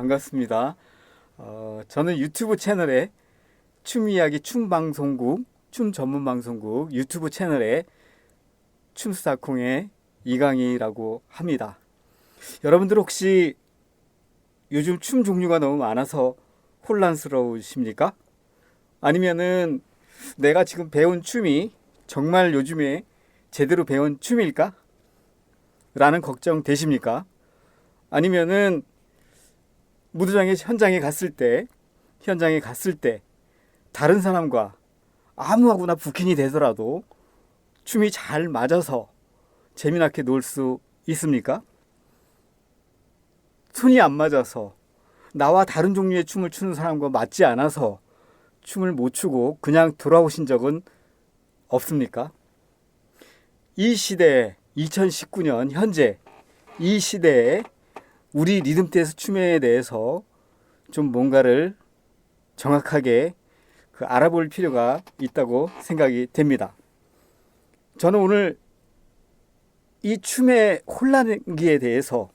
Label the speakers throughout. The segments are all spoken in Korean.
Speaker 1: 반갑습니다. 저는 유튜브 채널에 춤이야기 춤방송국, 춤 전문 방송국 유튜브 채널에 춤스타콩의 이강희라고 합니다. 여러분들 혹시 요즘 춤 종류가 너무 많아서 혼란스러우십니까? 아니면은 내가 지금 배운 춤이 정말 요즘에 제대로 배운 춤일까? 라는 걱정 되십니까? 아니면은 무도장의 현장에 갔을 때 다른 사람과 아무하고나 부킨이 되더라도 춤이 잘 맞아서 재미나게 놀 수 있습니까? 손이 안 맞아서 나와 다른 종류의 춤을 추는 사람과 맞지 않아서 춤을 못 추고 그냥 돌아오신 적은 없습니까? 이 시대에 2019년 현재 이 시대에 우리 리듬 댄스 춤에 대해서 좀 뭔가를 정확하게 알아볼 필요가 있다고 생각이 됩니다. 저는 오늘 이 춤의 혼란기에 대해서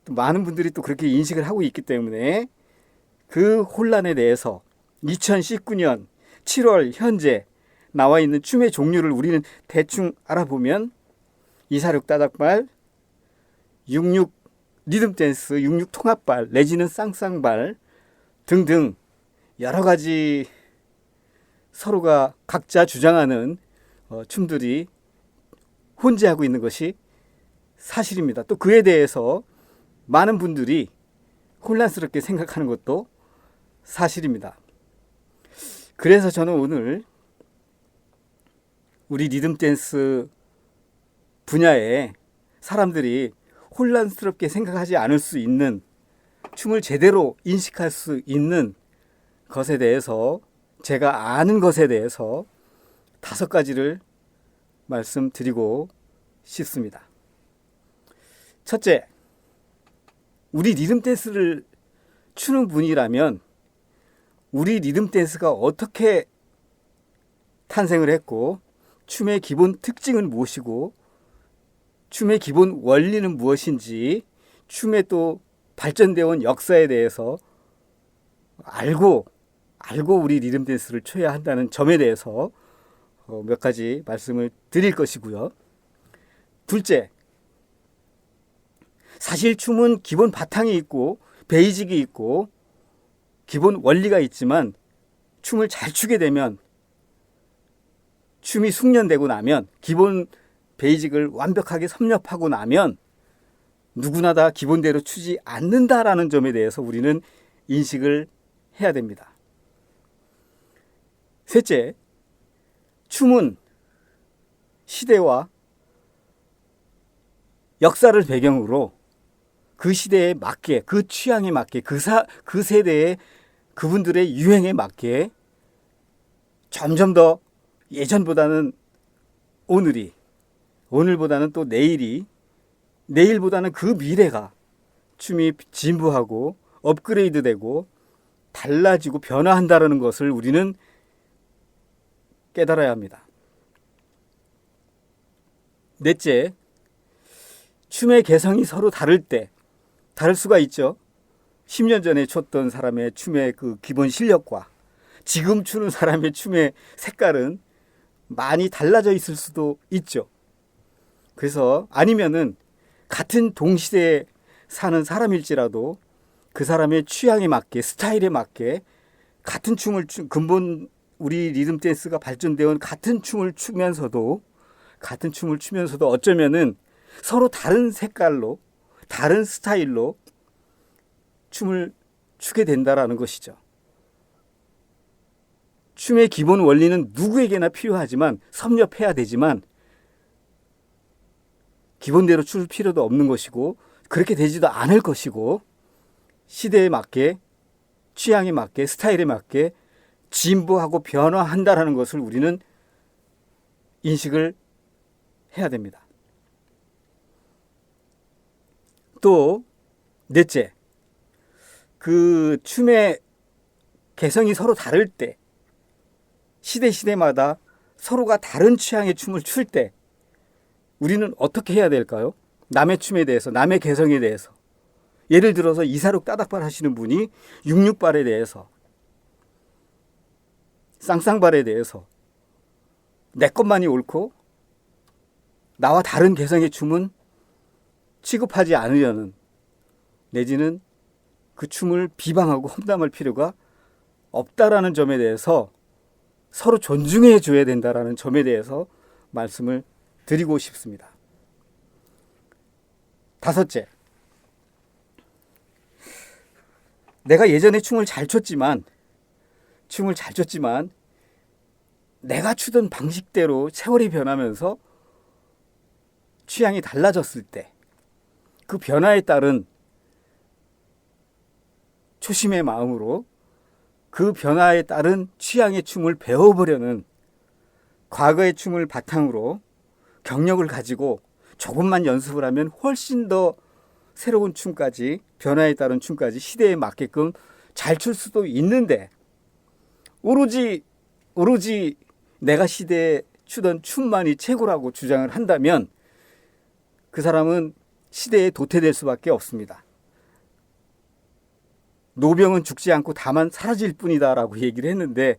Speaker 1: 많은 분들이 또 그렇게 인식을 하고 있기 때문에 그 혼란에 대해서 2019년 7월 현재 나와 있는 춤의 종류를 우리는 대충 알아보면 246 따닥발, 66 리듬댄스, 66 통합발 내지는 쌍쌍발 등등 여러 가지 서로가 각자 주장하는 춤들이 혼재하고 있는 것이 사실입니다. 또 그에 대해서 많은 분들이 혼란스럽게 생각하는 것도 사실입니다. 그래서 저는 오늘 우리 리듬댄스 분야에 사람들이 혼란스럽게 생각하지 않을 수 있는 춤을 제대로 인식할 수 있는 것에 대해서 제가 아는 것에 대해서 5가지를 말씀드리고 싶습니다. 첫째, 우리 리듬댄스를 추는 분이라면 우리 리듬댄스가 어떻게 탄생을 했고 춤의 기본 특징은 무엇이고 춤의 기본 원리는 무엇인지 춤의 또 발전되어 온 역사에 대해서 알고 우리 리듬댄스를 춰야 한다는 점에 대해서 몇 가지 말씀을 드릴 것이고요. 둘째, 사실 춤은 기본 바탕이 있고 베이직이 있고 기본 원리가 있지만 춤을 잘 추게 되면 춤이 숙련되고 나면 기본 베이직을 완벽하게 섭렵하고 나면 누구나 다 기본대로 추지 않는다라는 점에 대해서 우리는 인식을 해야 됩니다. 셋째, 춤은 시대와 역사를 배경으로 그 시대에 맞게, 그 취향에 맞게, 그 세대의 그분들의 유행에 맞게 점점 더 예전보다는 오늘보다는 또 내일보다는 그 미래가 춤이 진부하고 업그레이드되고 달라지고 변화한다는 것을 우리는 깨달아야 합니다. 넷째, 춤의 개성이 서로 다를 수가 있죠. 10년 전에 췄던 사람의 춤의 그 기본 실력과 지금 추는 사람의 춤의 색깔은 많이 달라져 있을 수도 있죠. 그래서 아니면은 같은 동시대에 사는 사람일지라도 그 사람의 취향에 맞게 스타일에 맞게 같은 춤을 근본 우리 리듬 댄스가 발전되어 온 같은 춤을 추면서도 어쩌면은 서로 다른 색깔로 다른 스타일로 춤을 추게 된다라는 것이죠. 춤의 기본 원리는 누구에게나 필요하지만 섭렵해야 되지만 기본대로 출 필요도 없는 것이고 그렇게 되지도 않을 것이고 시대에 맞게 취향에 맞게 스타일에 맞게 진보하고 변화한다라는 것을 우리는 인식을 해야 됩니다. 또 넷째, 그 춤의 개성이 서로 다를 때 시대마다 서로가 다른 취향의 춤을 출 때 우리는 어떻게 해야 될까요? 남의 춤에 대해서, 남의 개성에 대해서 예를 들어서 이사륙 따닥발 하시는 분이 육육발에 대해서, 쌍쌍발에 대해서 내 것만이 옳고 나와 다른 개성의 춤은 취급하지 않으려는, 내지는 그 춤을 비방하고 험담할 필요가 없다라는 점에 대해서 서로 존중해 줘야 된다라는 점에 대해서 말씀을 드리고 싶습니다. 다섯째, 내가 예전에 춤을 잘 췄지만 내가 추던 방식대로 세월이 변하면서 취향이 달라졌을 때 그 변화에 따른 초심의 마음으로 그 변화에 따른 취향의 춤을 배워보려는, 과거의 춤을 바탕으로 경력을 가지고 조금만 연습을 하면 훨씬 더 새로운 춤까지, 변화에 따른 춤까지 시대에 맞게끔 잘 출 수도 있는데, 오로지 내가 시대에 추던 춤만이 최고라고 주장을 한다면 그 사람은 시대에 도태될 수밖에 없습니다. 노병은 죽지 않고 다만 사라질 뿐이다라고 얘기를 했는데,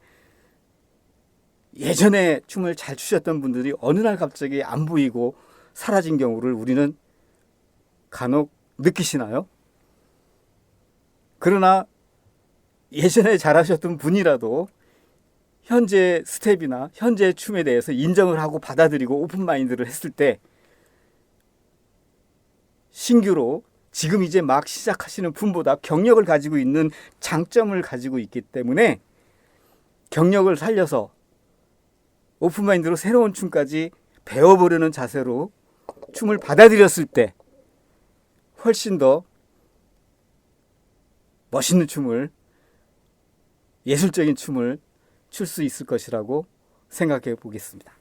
Speaker 1: 예전에 춤을 잘 추셨던 분들이 어느 날 갑자기 안 보이고 사라진 경우를 우리는 간혹 느끼시나요? 그러나 예전에 잘하셨던 분이라도 현재 스텝이나 현재 춤에 대해서 인정을 하고 받아들이고 오픈마인드를 했을 때, 신규로 지금 이제 막 시작하시는 분보다 경력을 가지고 있는 장점을 가지고 있기 때문에 경력을 살려서 오픈마인드로 새로운 춤까지 배워보려는 자세로 춤을 받아들였을 때 훨씬 더 멋있는 춤을, 예술적인 춤을 출 수 있을 것이라고 생각해 보겠습니다.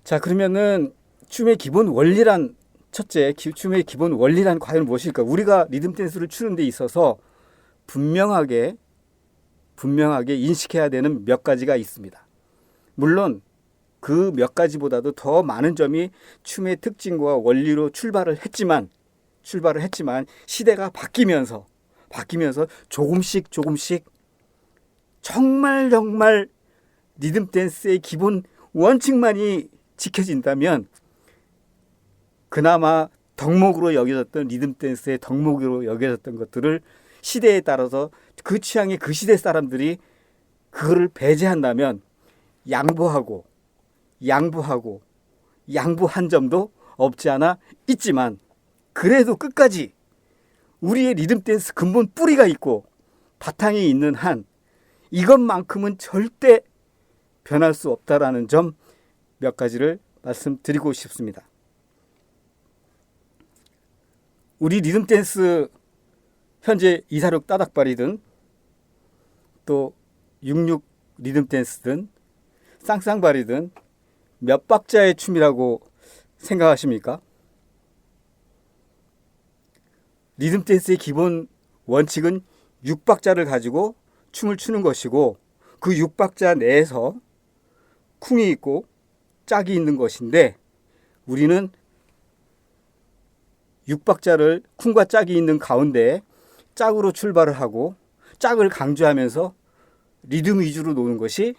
Speaker 1: 자, 그러면은 춤의 기본 원리란, 첫째, 춤의 기본 원리란 과연 무엇일까? 우리가 리듬 댄스를 추는 데 있어서 분명하게 인식해야 되는 몇 가지가 있습니다. 물론 그 몇 가지보다도 더 많은 점이 춤의 특징과 원리로 출발을 했지만 시대가 바뀌면서 조금씩 정말 리듬 댄스의 기본 원칙만이 지켜진다면, 그나마 덕목으로 여겨졌던, 리듬 댄스의 덕목으로 여겨졌던 것들을 시대에 따라서 그 취향의 그 시대 사람들이 그거를 배제한다면 양보한 점도 없지 않아 있지만, 그래도 끝까지 우리의 리듬 댄스 근본 뿌리가 있고 바탕이 있는 한 이것만큼은 절대 변할 수 없다라는 점 몇 가지를 말씀드리고 싶습니다. 우리 리듬 댄스, 현재 이사륙 따닥발이든 또 육육 리듬 댄스든 쌍쌍발이든 몇 박자의 춤이라고 생각하십니까? 리듬 댄스의 기본 원칙은 6박자를 가지고 춤을 추는 것이고, 그 6박자 내에서 쿵이 있고 짝이 있는 것인데, 우리는 6박자를 쿵과 짝이 있는 가운데 짝으로 출발을 하고 짝을 강조하면서 리듬 위주로 노는 것이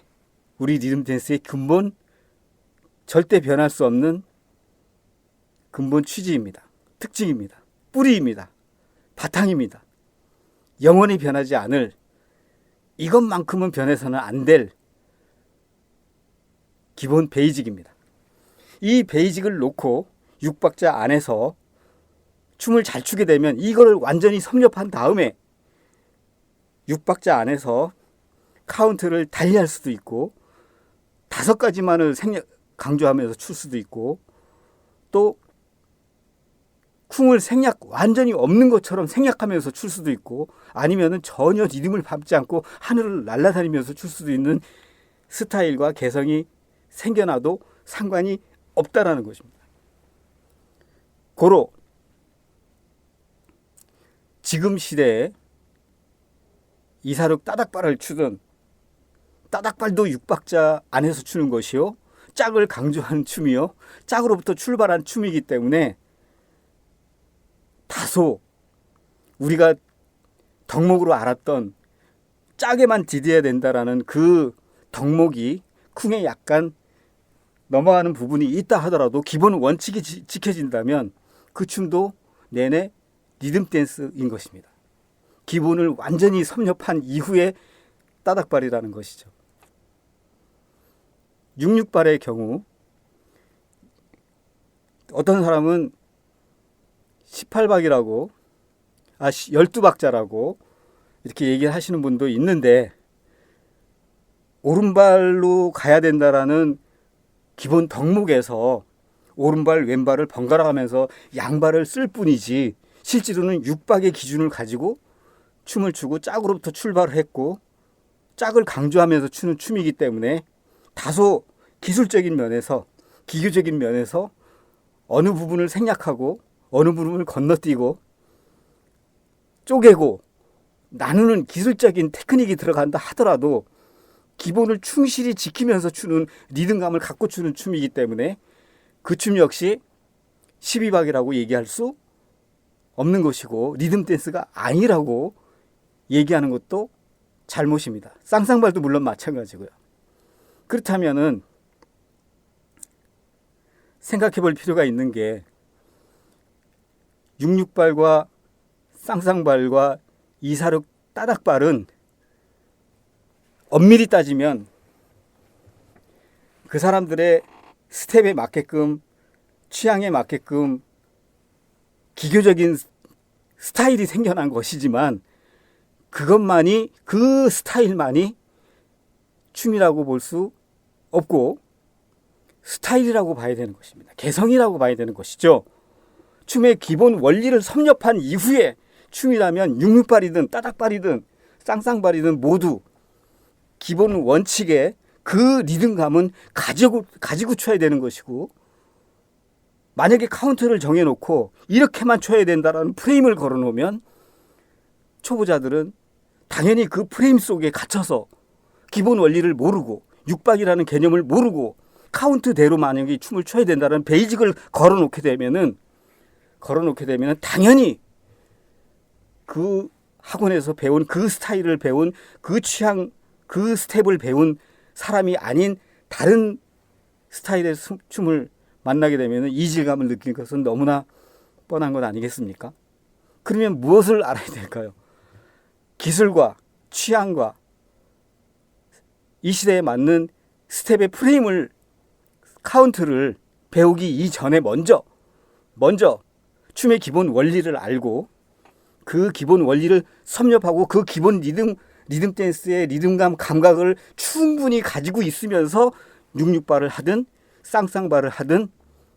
Speaker 1: 우리 리듬 댄스의 근본, 절대 변할 수 없는 근본 취지입니다. 특징입니다. 뿌리입니다. 바탕입니다. 영원히 변하지 않을, 이것만큼은 변해서는 안 될 기본 베이직입니다. 이 베이직을 놓고 6박자 안에서 춤을 잘 추게 되면 이거를 완전히 섭렵한 다음에 6박자 안에서 카운트를 달리할 수도 있고 5가지만을 강조하면서 출 수도 있고, 또 쿵을 완전히 없는 것처럼 생략하면서 출 수도 있고, 아니면은 전혀 리듬을 밟지 않고 하늘을 날아다니면서 출 수도 있는 스타일과 개성이 생겨나도 상관이 없다라는 것입니다. 고로 지금 시대에 이사륙 따닥발을 추든, 따닥발도 6박자 안에서 추는 것이요, 짝을 강조하는 춤이요, 짝으로부터 출발한 춤이기 때문에 다소 우리가 덕목으로 알았던 짜게만 디뎌야 된다라는 그 덕목이 쿵에 약간 넘어가는 부분이 있다 하더라도 기본 원칙이 지켜진다면 그 춤도 내내 리듬 댄스인 것입니다. 기본을 완전히 섭렵한 이후에 따닥발이라는 것이죠. 66발의 경우 어떤 사람은 18박이라고 12박자라고 이렇게 얘기하시는 분도 있는데 오른발로 가야 된다라는 기본 덕목에서 오른발 왼발을 번갈아 가면서 양발을 쓸 뿐이지 실제로는 6박의 기준을 가지고 춤을 추고 짝으로부터 출발을 했고 짝을 강조하면서 추는 춤이기 때문에 다소 기술적인 면에서 기교적인 면에서 어느 부분을 생략하고 어느 부분을 건너뛰고 쪼개고 나누는 기술적인 테크닉이 들어간다 하더라도 기본을 충실히 지키면서 추는 리듬감을 갖고 추는 춤이기 때문에 그 춤 역시 12박이라고 얘기할 수 없는 것이고 리듬 댄스가 아니라고 얘기하는 것도 잘못입니다. 쌍쌍발도 물론 마찬가지고요. 그렇다면은 생각해 볼 필요가 있는 게 66발과 쌍쌍발과 246 따닥발은 엄밀히 따지면 그 사람들의 스텝에 맞게끔 취향에 맞게끔 기교적인 스타일이 생겨난 것이지만 그것만이 그 스타일만이 춤이라고 볼 수 없고 스타일이라고 봐야 되는 것입니다. 개성이라고 봐야 되는 것이죠. 춤의 기본 원리를 섭렵한 이후에 춤이라면 66발이든 따닥발이든 쌍쌍발이든 모두 기본 원칙에 그 리듬감은 가지고 춰야 되는 것이고 만약에 카운트를 정해놓고 이렇게만 춰야 된다라는 프레임을 걸어놓으면 초보자들은 당연히 그 프레임 속에 갇혀서 기본 원리를 모르고 6박이라는 개념을 모르고 카운트대로 만약에 춤을 춰야 된다는 베이직을 걸어놓게 되면은 당연히 그 학원에서 배운 그 스타일을 배운 그 취향 그 스텝을 배운 사람이 아닌 다른 스타일의 춤을 만나게 되면 이질감을 느끼는 것은 너무나 뻔한 것 아니겠습니까? 그러면 무엇을 알아야 될까요? 기술과 취향과 이 시대에 맞는 스텝의 프레임을 카운트를 배우기 이전에 먼저 춤의 기본 원리를 알고 그 기본 원리를 섭렵하고 그 기본 리듬 댄스의 리듬감 감각을 충분히 가지고 있으면서 66발을 하든 쌍쌍발을 하든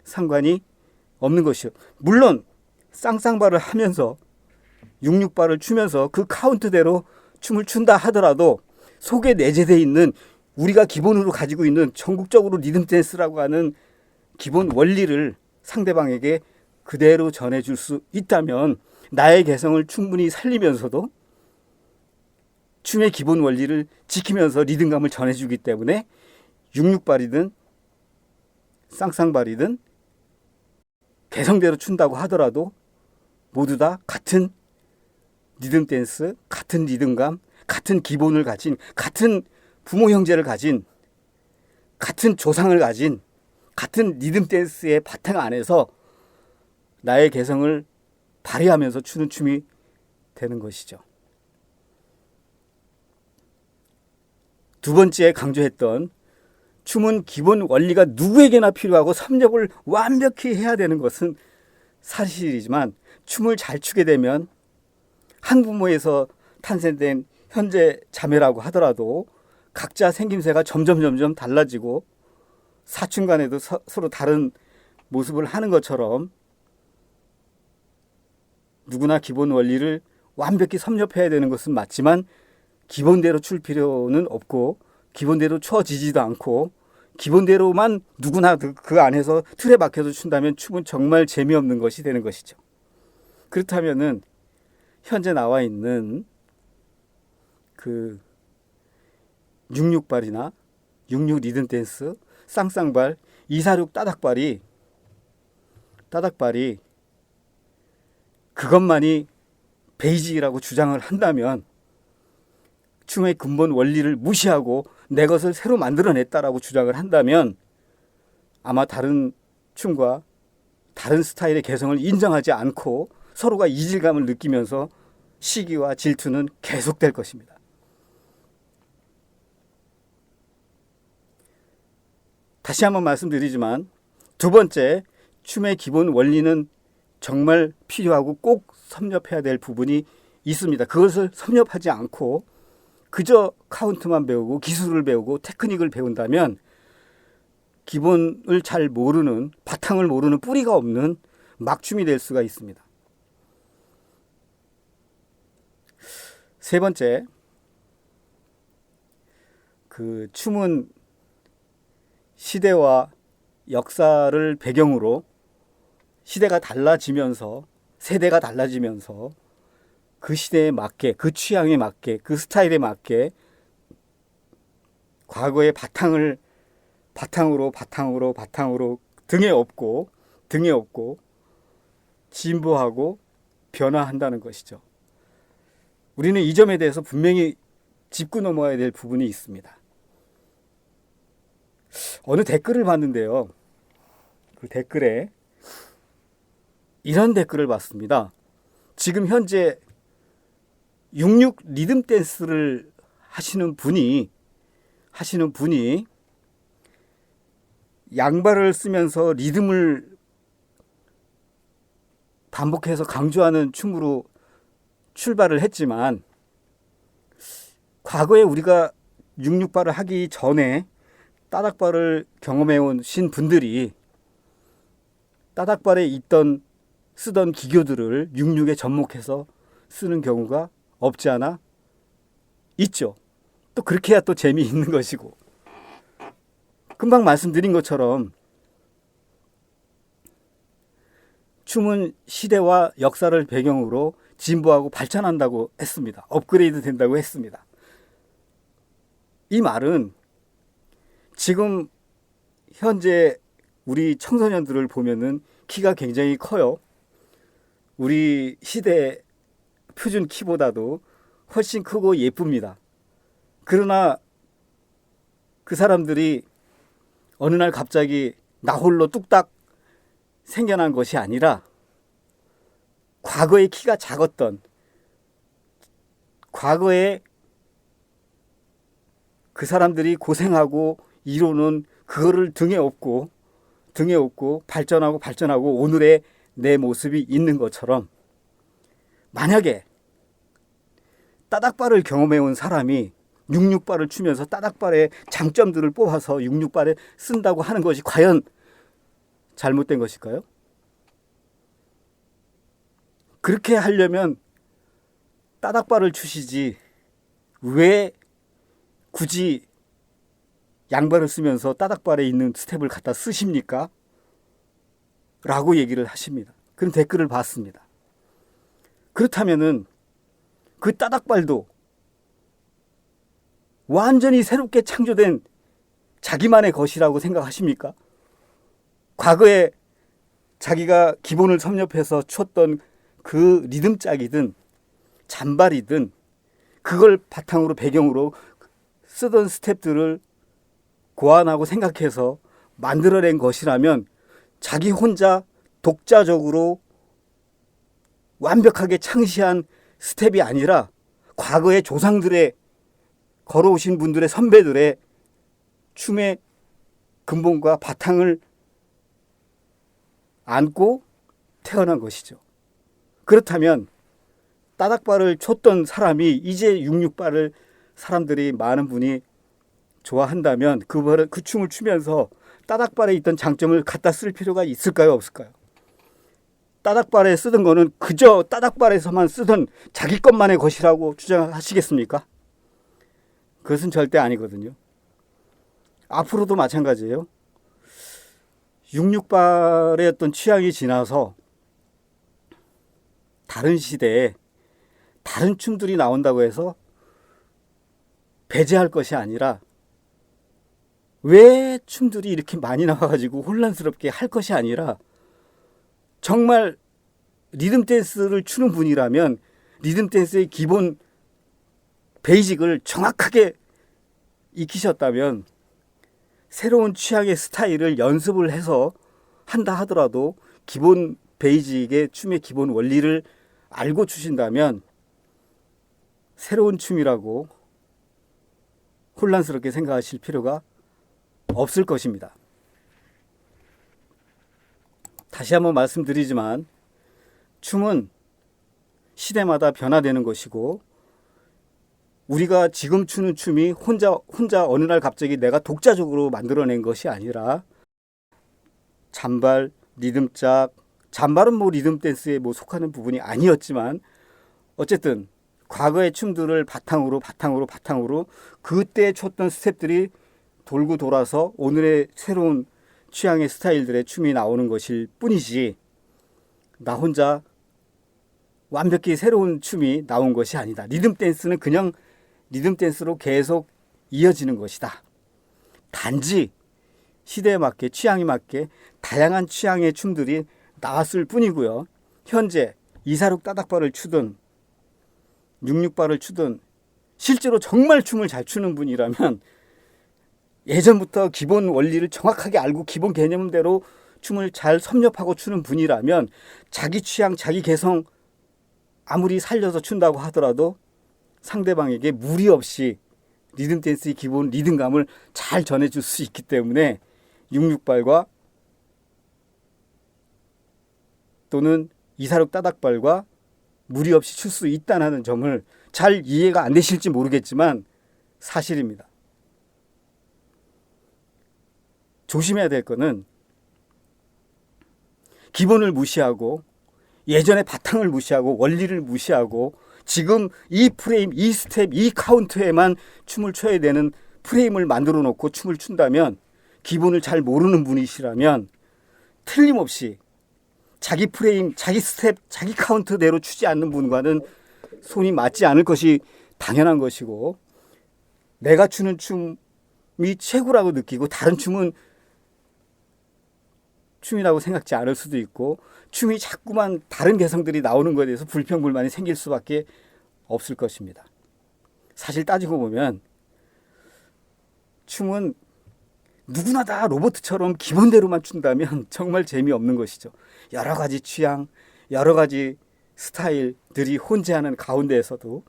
Speaker 1: 상관이 없는 것이요. 물론 쌍쌍발을 하면서 66발을 추면서 그 카운트대로 춤을 춘다 하더라도 속에 내재되어 있는 우리가 기본으로 가지고 있는 전국적으로 리듬 댄스라고 하는 기본 원리를 상대방에게 그대로 전해줄 수 있다면 나의 개성을 충분히 살리면서도 춤의 기본 원리를 지키면서 리듬감을 전해주기 때문에 66발이든 쌍쌍발이든 개성대로 춘다고 하더라도 모두 다 같은 리듬 댄스, 같은 리듬감, 같은 기본을 가진, 같은 부모 형제를 가진, 같은 조상을 가진, 같은 리듬 댄스의 바탕 안에서 나의 개성을 발휘하면서 추는 춤이 되는 것이죠. 두 번째 강조했던 춤은 기본 원리가 누구에게나 필요하고 섭렵을 완벽히 해야 되는 것은 사실이지만 춤을 잘 추게 되면 한 부모에서 탄생된 현재 자매라고 하더라도 각자 생김새가 점점 달라지고 사춘 간에도 서로 다른 모습을 하는 것처럼 누구나 기본 원리를 완벽히 섭렵해야 되는 것은 맞지만 기본대로 출 필요는 없고 기본대로 춰지지도 않고 기본대로만 누구나 그 안에서 틀에 박혀서 춘다면 춤은 정말 재미없는 것이 되는 것이죠. 그렇다면은 현재 나와 있는 그 66발이나 66 리듬 댄스, 쌍쌍발, 246 따닥발이 그것만이 베이직이라고 주장을 한다면, 춤의 근본 원리를 무시하고 내 것을 새로 만들어냈다라고 주장을 한다면, 아마 다른 춤과 다른 스타일의 개성을 인정하지 않고 서로가 이질감을 느끼면서 시기와 질투는 계속될 것입니다. 다시 한번 말씀드리지만, 두 번째, 춤의 기본 원리는 정말 필요하고 꼭 섭렵해야 될 부분이 있습니다. 그것을 섭렵하지 않고 그저 카운트만 배우고 기술을 배우고 테크닉을 배운다면 기본을 잘 모르는, 바탕을 모르는, 뿌리가 없는 막춤이 될 수가 있습니다. 세 번째, 그 춤은 시대와 역사를 배경으로 시대가 달라지면서, 세대가 달라지면서 그 시대에 맞게, 그 취향에 맞게, 그 스타일에 맞게 과거의 바탕으로 등에 업고 진보하고 변화한다는 것이죠. 우리는 이 점에 대해서 분명히 짚고 넘어야 될 부분이 있습니다. 어느 댓글을 봤는데요. 그 댓글에 이런 댓글을 봤습니다. 지금 현재 66 리듬 댄스를 하시는 분이 양발을 쓰면서 리듬을 반복해서 강조하는 춤으로 출발을 했지만, 과거에 우리가 66발을 하기 전에 따닥발을 경험해 오신 분들이 따닥발에 쓰던 기교들을 66에 접목해서 쓰는 경우가 없지 않아 있죠. 또 그렇게 해야 또 재미있는 것이고, 금방 말씀드린 것처럼 춤은 시대와 역사를 배경으로 진보하고 발전한다고 했습니다. 업그레이드 된다고 했습니다. 이 말은 지금 현재 우리 청소년들을 보면은 키가 굉장히 커요. 우리 시대 표준 키보다도 훨씬 크고 예쁩니다. 그러나 그 사람들이 어느 날 갑자기 나 홀로 뚝딱 생겨난 것이 아니라, 과거에 키가 작았던, 과거에 그 사람들이 고생하고 이루는 그거를 등에 업고 발전하고 오늘의 내 모습이 있는 것처럼, 만약에 따닥발을 경험해온 사람이 66발을 추면서 따닥발의 장점들을 뽑아서 66발에 쓴다고 하는 것이 과연 잘못된 것일까요? 그렇게 하려면 따닥발을 추시지 왜 굳이 양발을 쓰면서 따닥발에 있는 스텝을 갖다 쓰십니까? 라고 얘기를 하십니다. 그런 댓글을 봤습니다. 그렇다면은 그 따닥발도 완전히 새롭게 창조된 자기만의 것이라고 생각하십니까? 과거에 자기가 기본을 섭렵해서 췄던 그 리듬짝이든 잔발이든 그걸 바탕으로 배경으로 쓰던 스텝들을 고안하고 생각해서 만들어낸 것이라면, 자기 혼자 독자적으로 완벽하게 창시한 스텝이 아니라 과거의 조상들의, 걸어오신 분들의, 선배들의 춤의 근본과 바탕을 안고 태어난 것이죠. 그렇다면 따닥발을 췄던 사람이 이제 66발을 사람들이, 많은 분이 좋아한다면 그 춤을 추면서 따닥발에 있던 장점을 갖다 쓸 필요가 있을까요, 없을까요? 따닥발에 쓰던 거는 그저 따닥발에서만 쓰던 자기 것만의 것이라고 주장하시겠습니까? 그것은 절대 아니거든요. 앞으로도 마찬가지예요. 66발의 어떤 취향이 지나서 다른 시대에 다른 춤들이 나온다고 해서 배제할 것이 아니라, 왜 춤들이 이렇게 많이 나와가지고 혼란스럽게 할 것이 아니라, 정말 리듬 댄스를 추는 분이라면 리듬 댄스의 기본 베이직을 정확하게 익히셨다면 새로운 취향의 스타일을 연습을 해서 한다 하더라도 기본 베이직의 춤의 기본 원리를 알고 추신다면 새로운 춤이라고 혼란스럽게 생각하실 필요가 없을 것입니다. 다시 한번 말씀드리지만 춤은 시대마다 변화되는 것이고 우리가 지금 추는 춤이 혼자 어느 날 갑자기 내가 독자적으로 만들어낸 것이 아니라 잔발, 리듬짝, 잔발은 뭐 리듬 댄스에 뭐 속하는 부분이 아니었지만 어쨌든 과거의 춤들을 바탕으로 그때 췄던 스텝들이 돌고 돌아서 오늘의 새로운 취향의 스타일들의 춤이 나오는 것일 뿐이지 나 혼자 완벽히 새로운 춤이 나온 것이 아니다. 리듬 댄스는 그냥 리듬 댄스로 계속 이어지는 것이다. 단지 시대에 맞게 취향에 맞게 다양한 취향의 춤들이 나왔을 뿐이고요. 현재 이사륙 따닥발을 추든 66발을 추든 실제로 정말 춤을 잘 추는 분이라면 예전부터 기본 원리를 정확하게 알고 기본 개념대로 춤을 잘 섭렵하고 추는 분이라면 자기 취향, 자기 개성 아무리 살려서 춘다고 하더라도 상대방에게 무리 없이 리듬 댄스의 기본 리듬감을 잘 전해줄 수 있기 때문에 66발과 또는 이사륙 따닥발과 무리 없이 출 수 있다는 점을 잘 이해가 안 되실지 모르겠지만 사실입니다. 조심해야 될 거는 기본을 무시하고 예전의 바탕을 무시하고 원리를 무시하고 지금 이 프레임, 이 스텝, 이 카운트에만 춤을 춰야 되는 프레임을 만들어 놓고 춤을 춘다면 기본을 잘 모르는 분이시라면 틀림없이 자기 프레임, 자기 스텝, 자기 카운트대로 추지 않는 분과는 손이 맞지 않을 것이 당연한 것이고 내가 추는 춤이 최고라고 느끼고 다른 춤은 춤이라고 생각지 않을 수도 있고 춤이 자꾸만 다른 개성들이 나오는 것에 대해서 불평불만이 생길 수밖에 없을 것입니다. 사실 따지고 보면 춤은 누구나 다 로봇처럼 기본대로만 춘다면 정말 재미없는 것이죠. 여러 가지 취향, 여러 가지 스타일들이 혼재하는 가운데에서도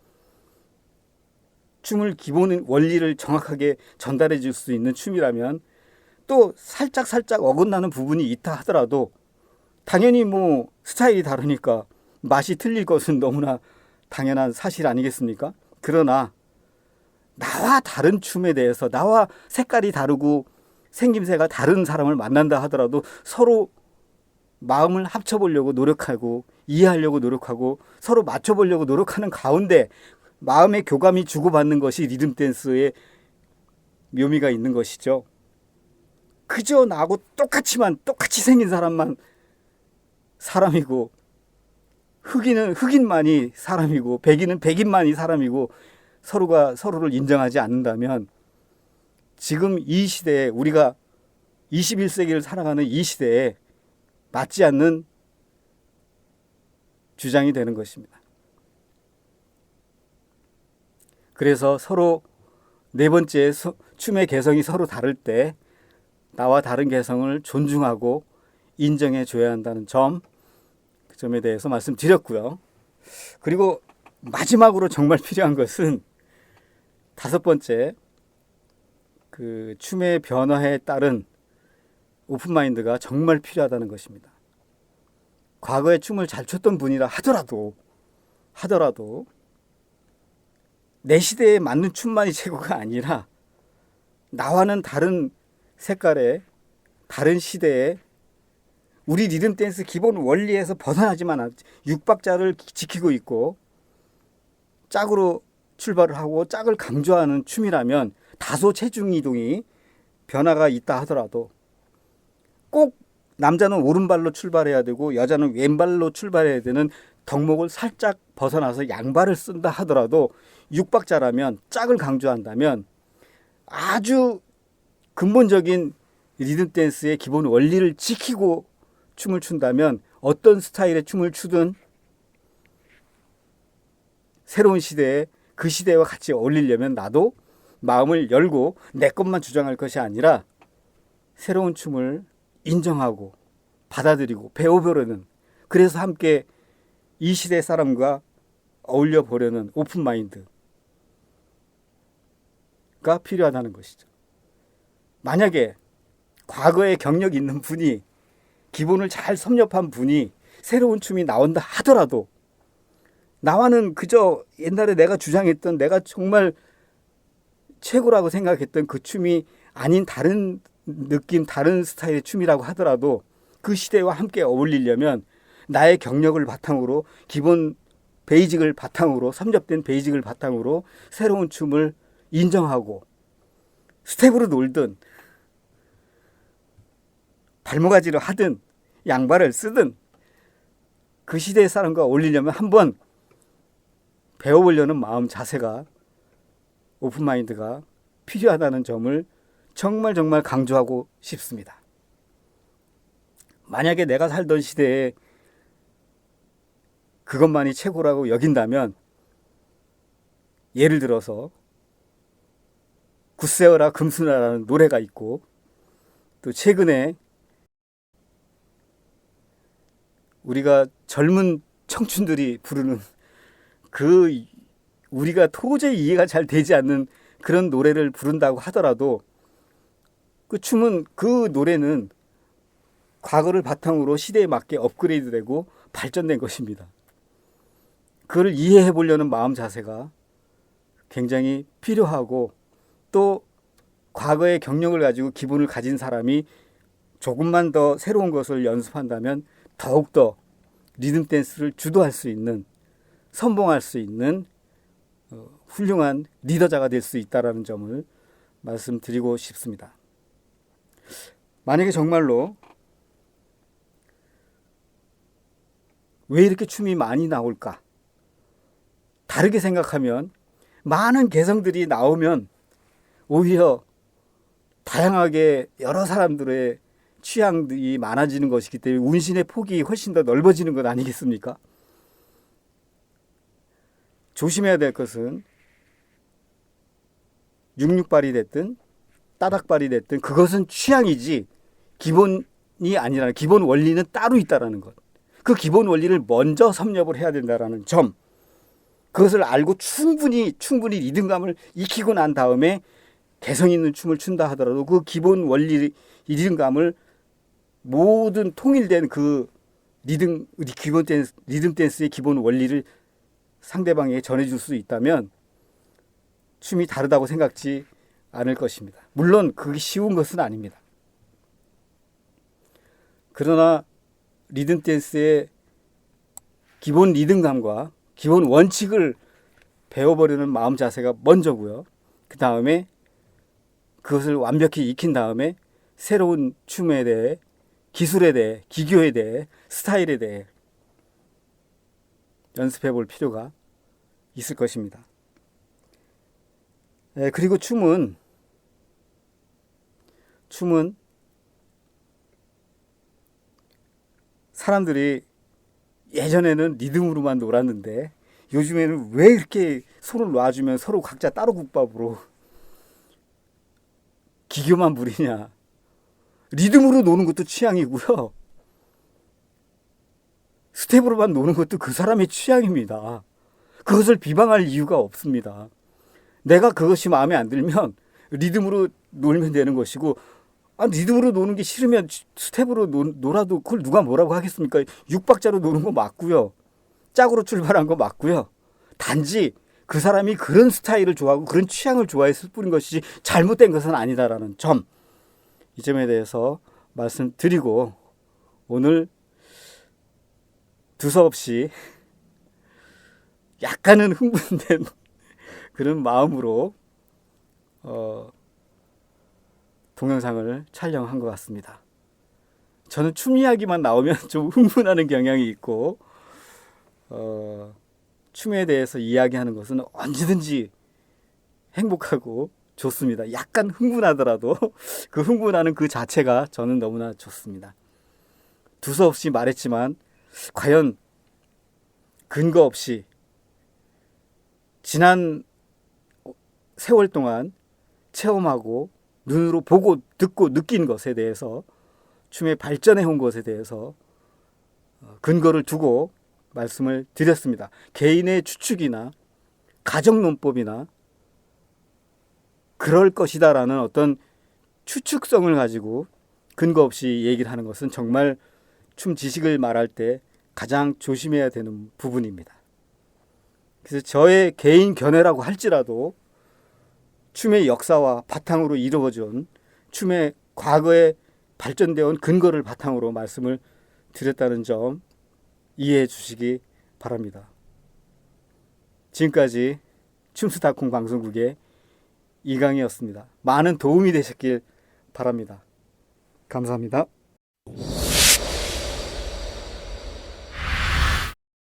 Speaker 1: 춤을 기본 원리를 정확하게 전달해 줄 수 있는 춤이라면 또 살짝 어긋나는 부분이 있다 하더라도 당연히 뭐 스타일이 다르니까 맛이 틀릴 것은 너무나 당연한 사실 아니겠습니까? 그러나 나와 다른 춤에 대해서 나와 색깔이 다르고 생김새가 다른 사람을 만난다 하더라도 서로 마음을 합쳐보려고 노력하고 이해하려고 노력하고 서로 맞춰보려고 노력하는 가운데 마음의 교감이 주고받는 것이 리듬 댄스의 묘미가 있는 것이죠. 그저 나하고 똑같이 생긴 사람만 사람이고 흑인만이 사람이고 백인만이 사람이고 서로가 서로를 인정하지 않는다면 지금 이 시대에 우리가 21세기를 살아가는 이 시대에 맞지 않는 주장이 되는 것입니다. 그래서 서로 네 번째 춤의 개성이 서로 다를 때 나와 다른 개성을 존중하고 인정해 줘야 한다는 점, 그 점에 대해서 말씀드렸고요. 그리고 마지막으로 정말 필요한 것은 다섯 번째, 그 춤의 변화에 따른 오픈마인드가 정말 필요하다는 것입니다. 과거에 춤을 잘 췄던 분이라 하더라도 내 시대에 맞는 춤만이 최고가 아니라 나와는 다른 색깔의 다른 시대에 우리 리듬 댄스 기본 원리에서 벗어나지만 6박자를 지키고 있고 짝으로 출발을 하고 짝을 강조하는 춤이라면 다소 체중 이동이 변화가 있다 하더라도 꼭 남자는 오른발로 출발해야 되고 여자는 왼발로 출발해야 되는 덕목을 살짝 벗어나서 양발을 쓴다 하더라도 6박자라면 짝을 강조한다면 아주 근본적인 리듬 댄스의 기본 원리를 지키고 춤을 춘다면 어떤 스타일의 춤을 추든 새로운 시대에 그 시대와 같이 어울리려면 나도 마음을 열고 내 것만 주장할 것이 아니라 새로운 춤을 인정하고 받아들이고 배워보려는, 그래서 함께 이 시대 사람과 어울려 보려는 오픈 마인드가 필요하다는 것이죠. 만약에 과거에 경력 있는 분이, 기본을 잘 섭렵한 분이 새로운 춤이 나온다 하더라도 나와는 그저 옛날에 내가 주장했던, 내가 정말 최고라고 생각했던 그 춤이 아닌 다른 느낌, 다른 스타일의 춤이라고 하더라도 그 시대와 함께 어울리려면 나의 경력을 바탕으로, 기본 베이직을 바탕으로, 섭렵된 베이직을 바탕으로 새로운 춤을 인정하고 스텝으로 놀든 발모가지를 하든 양발을 쓰든 그 시대의 사람과 어울리려면 한번 배워보려는 마음 자세가, 오픈마인드가 필요하다는 점을 정말 강조하고 싶습니다. 만약에 내가 살던 시대에 그것만이 최고라고 여긴다면, 예를 들어서 굳세어라 금수나라는 노래가 있고, 또 최근에 우리가 젊은 청춘들이 부르는 그 우리가 도저히 이해가 잘 되지 않는 그런 노래를 부른다고 하더라도 그 춤은, 그 노래는 과거를 바탕으로 시대에 맞게 업그레이드되고 발전된 것입니다. 그걸 이해해 보려는 마음 자세가 굉장히 필요하고, 또 과거의 경력을 가지고 기본을 가진 사람이 조금만 더 새로운 것을 연습한다면 더욱더 리듬 댄스를 주도할 수 있는, 선봉할 수 있는 훌륭한 리더자가 될 수 있다는 점을 말씀드리고 싶습니다. 만약에 정말로 왜 이렇게 춤이 많이 나올까? 다르게 생각하면 많은 개성들이 나오면 오히려 다양하게 여러 사람들의 취향이 많아지는 것이기 때문에 운신의 폭이 훨씬 더 넓어지는 것 아니겠습니까? 조심해야 될 것은 육육발이 됐든 따닥발이 됐든 그것은 취향이지 기본이 아니라, 기본 원리는 따로 있다는 것. 그 기본 원리를 먼저 섭렵을 해야 된다는 점, 그것을 알고 충분히 리듬감을 익히고 난 다음에 개성 있는 춤을 춘다 하더라도 그 기본 원리, 리듬감을 모든 통일된 그 리듬 댄스의 기본 원리를 상대방에게 전해줄 수 있다면 춤이 다르다고 생각지 않을 것입니다. 물론 그게 쉬운 것은 아닙니다. 그러나 리듬 댄스의 기본 리듬감과 기본 원칙을 배워버리는 마음 자세가 먼저고요. 그 다음에 그것을 완벽히 익힌 다음에 새로운 춤에 대해, 기술에 대해, 기교에 대해, 스타일에 대해 연습해 볼 필요가 있을 것입니다. 그리고 춤은 사람들이 예전에는 리듬으로만 놀았는데 요즘에는 왜 이렇게 손을 놔주면 서로 각자 따로 국밥으로 기교만 부리냐. 리듬으로 노는 것도 취향이고요. 스텝으로만 노는 것도 그 사람의 취향입니다. 그것을 비방할 이유가 없습니다. 내가 그것이 마음에 안 들면 리듬으로 놀면 되는 것이고, 리듬으로 노는 게 싫으면 스텝으로 놀아도 그걸 누가 뭐라고 하겠습니까? 6박자로 노는 거 맞고요. 짝으로 출발한 거 맞고요. 단지 그 사람이 그런 스타일을 좋아하고 그런 취향을 좋아했을 뿐인 것이지 잘못된 것은 아니다라는 점, 이 점에 대해서 말씀드리고 오늘 두서없이 약간은 흥분된 그런 마음으로 동영상을 촬영한 것 같습니다. 저는 춤 이야기만 나오면 좀 흥분하는 경향이 있고 춤에 대해서 이야기하는 것은 언제든지 행복하고 좋습니다. 약간 흥분하더라도 그 흥분하는 그 자체가 저는 너무나 좋습니다. 두서없이 말했지만 과연 근거 없이 지난 세월 동안 체험하고 눈으로 보고 듣고 느낀 것에 대해서 춤의 발전해 온 것에 대해서 근거를 두고 말씀을 드렸습니다. 개인의 추측이나 가정론법이나 그럴 것이다라는 어떤 추측성을 가지고 근거 없이 얘기를 하는 것은 정말 춤 지식을 말할 때 가장 조심해야 되는 부분입니다. 그래서 저의 개인 견해라고 할지라도 춤의 역사와 바탕으로 이루어진 춤의 과거에 발전되어 온 근거를 바탕으로 말씀을 드렸다는 점 이해해 주시기 바랍니다. 지금까지 춤스타콩 방송국의 이강이었습니다. 많은 도움이 되셨길 바랍니다. 감사합니다.